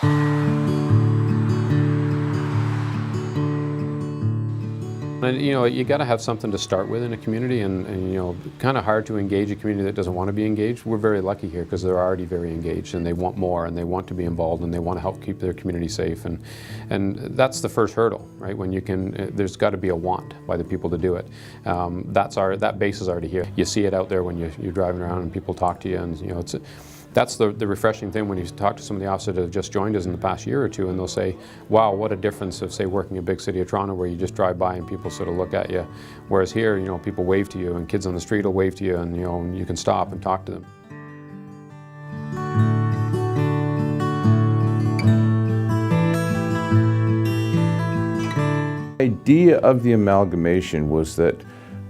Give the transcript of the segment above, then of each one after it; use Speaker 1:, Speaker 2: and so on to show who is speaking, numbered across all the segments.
Speaker 1: And you got to have something to start with in a community, and kind of hard to engage a community that doesn't want to be engaged. We're very lucky here because they're already very engaged, and they want more, and they want to be involved, and they want to help keep their community safe, and that's the first hurdle, right? When you can, there's got to be a want by the people to do it. That base is already here. You see it out there when you're driving around and people talk to you, and that's the refreshing thing when you talk to some of the officers that have just joined us in the past year or two, and they'll say, wow, what a difference of, say, working in a big city of Toronto where you just drive by and people sort of look at you. Whereas here, people wave to you, and kids on the street will wave to you, and you can stop and talk to them.
Speaker 2: The idea of the amalgamation was that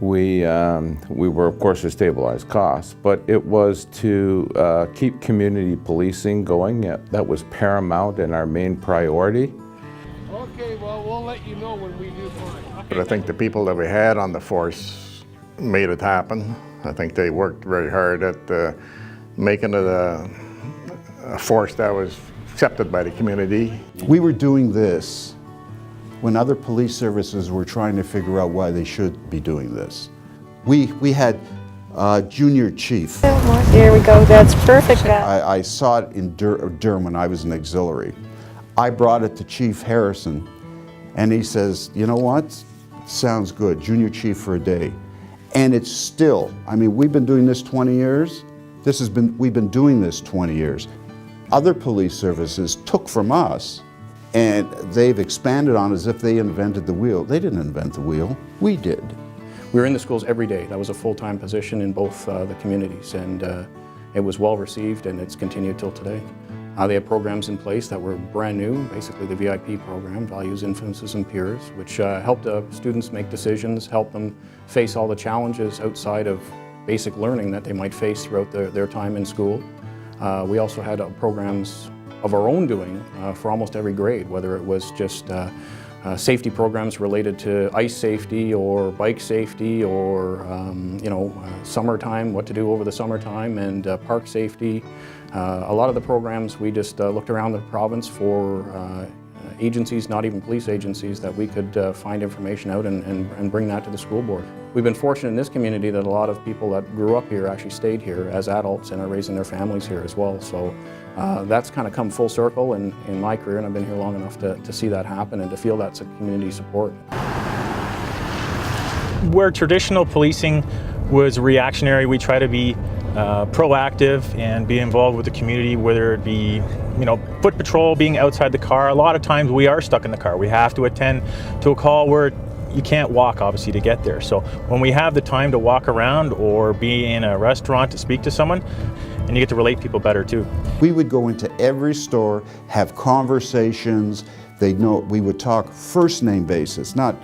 Speaker 2: we were, of course, to stabilize costs, but it was to keep community policing going. That was paramount and our main priority.
Speaker 3: Okay, well, we'll let you know when we do fine.
Speaker 4: But I think the people that we had on the force made it happen. I think they worked very hard at making it a force that was accepted by the community.
Speaker 5: We were doing this when other police services were trying to figure out why they should be doing this. We had junior chief.
Speaker 6: Here we go, that's perfect.
Speaker 5: I saw it in Durham when I was an auxiliary. I brought it to Chief Harrison, and he says, you know what, sounds good, junior chief for a day. And it's still, we've been doing this 20 years. We've been doing this 20 years. Other police services took from us, and they've expanded on as if they invented the wheel. They didn't invent the wheel, we did.
Speaker 7: We were in the schools every day. That was a full-time position in both the communities, and it was well received, and it's continued till today. They have programs in place that were brand new, basically the VIP program, Values, Influences, and Peers, which helped students make decisions, help them face all the challenges outside of basic learning that they might face throughout their time in school. We also had programs of our own doing for almost every grade, whether it was just safety programs related to ice safety or bike safety or summertime, what to do over the summertime, and park safety. A lot of the programs we just looked around the province for agencies, not even police agencies, that we could find information out and bring that to the school board. We've been fortunate in this community that a lot of people that grew up here actually stayed here as adults and are raising their families here as well. So that's kind of come full circle in my career, and I've been here long enough to see that happen and to feel that's a community support.
Speaker 8: Where traditional policing was reactionary, we try to be proactive and be involved with the community, whether it be foot patrol, being outside the car. A lot of times we are stuck in the car. We have to attend to a call where you can't walk, obviously, to get there. So when we have the time to walk around or be in a restaurant to speak to someone, and you get to relate people better too.
Speaker 5: We would go into every store, have conversations. They'd know, we would talk first name basis, not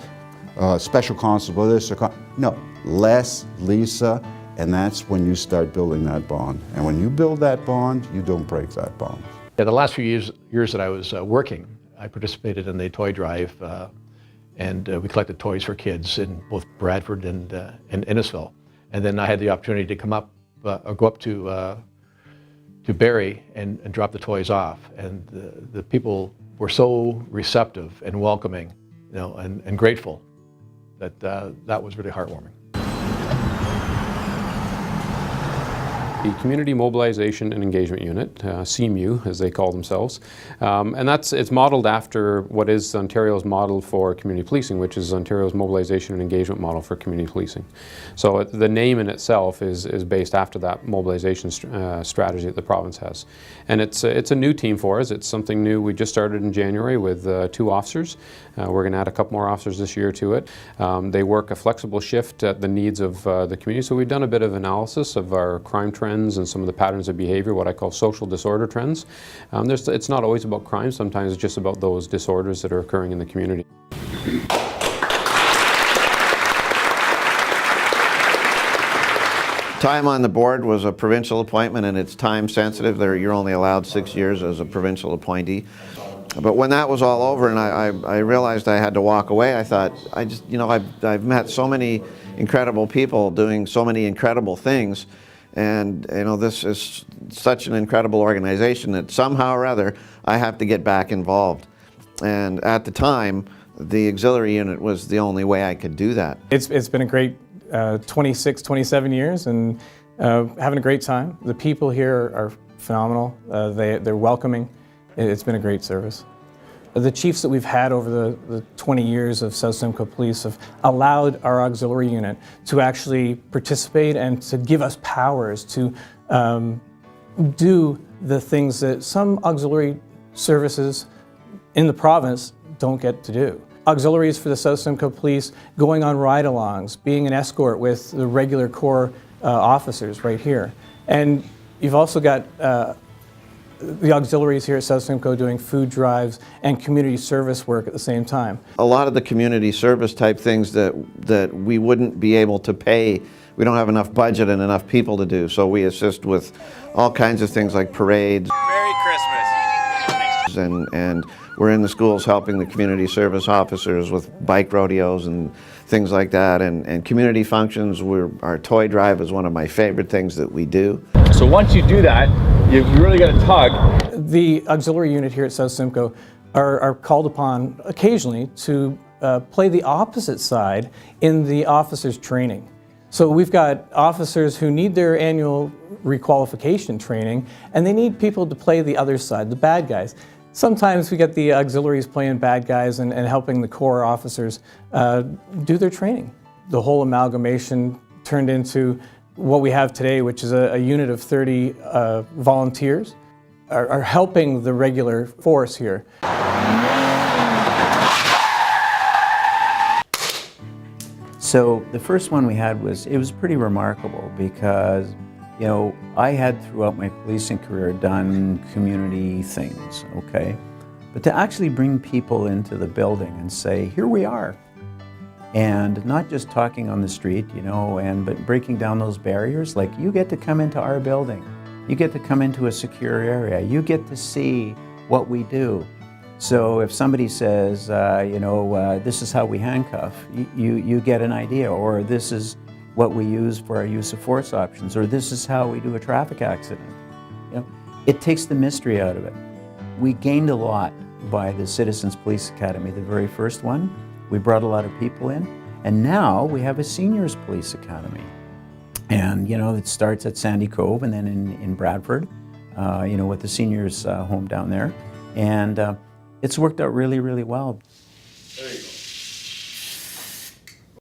Speaker 5: special constable this or no, Les, Lisa, and that's when you start building that bond. And when you build that bond, you don't break that bond.
Speaker 9: Yeah, the last few years that I was working, I participated in the toy drive, and we collected toys for kids in both Bradford and Innisfil. And then I had the opportunity to come up, or go up to Barrie and drop the toys off. And the people were so receptive and welcoming, and grateful that that was really heartwarming.
Speaker 1: The Community Mobilization and Engagement Unit, CMU as they call themselves, and it's modeled after what is Ontario's model for community policing, which is Ontario's mobilization and engagement model for community policing. So the name in itself is based after that mobilization strategy that the province has. And it's a new team for us. It's something new. We just started in January with 2 officers. We're going to add a couple more officers this year to it. They work a flexible shift at the needs of the community. So we've done a bit of analysis of our crime trends and some of the patterns of behavior, what I call social disorder trends. It's not always about crime, sometimes it's just about those disorders that are occurring in the community.
Speaker 10: Time on the board was a provincial appointment, and it's time sensitive. You're only allowed 6 years as a provincial appointee. But when that was all over and I realized I had to walk away, I thought, I've met so many incredible people doing so many incredible things, And you know, this is such an incredible organization that somehow or other I have to get back involved. And at the time, the auxiliary unit was the only way I could do that.
Speaker 11: It's been a great 26, 27 years, and having a great time. The people here are phenomenal. They're welcoming. It's been a great service. The chiefs that we've had over the 20 years of South Simcoe Police have allowed our auxiliary unit to actually participate and to give us powers to do the things that some auxiliary services in the province don't get to do. Auxiliaries for the South Simcoe Police going on ride-alongs, being an escort with the regular Corps officers right here. And you've also got the auxiliaries here at South Simcoe doing food drives and community service work at the same time.
Speaker 10: A lot of the community service type things that we wouldn't be able to pay, we don't have enough budget and enough people to do, so we assist with all kinds of things like parades.
Speaker 12: Merry Christmas!
Speaker 10: And we're in the schools helping the community service officers with bike rodeos and things like that, and community functions. Our toy drive is one of my favorite things that we do.
Speaker 12: So once you do that, you really got to tug.
Speaker 11: The auxiliary unit here at South Simcoe are called upon occasionally to play the opposite side in the officers' training. So we've got officers who need their annual requalification training, and they need people to play the other side, the bad guys. Sometimes we get the auxiliaries playing bad guys and helping the Corps officers do their training. The whole amalgamation turned into what we have today, which is a unit of 30 volunteers, are helping the regular force here.
Speaker 13: So the first one we had was pretty remarkable because, you know, I had throughout my policing career done community things, okay? But to actually bring people into the building and say, here we are, and not just talking on the street, you know, but breaking down those barriers, like you get to come into our building, you get to come into a secure area, you get to see what we do. So if somebody says, you know, this is how we handcuff, you get an idea, or this is what we use for our use of force options, or this is how we do a traffic accident. You know, it takes the mystery out of it. We gained a lot by the Citizens Police Academy, the very first one. We brought a lot of people in, and now we have a Seniors Police Academy. And, you know, it starts at Sandy Cove and then in Bradford, you know, with the seniors home down there. And it's worked out really, really well.
Speaker 12: There you go.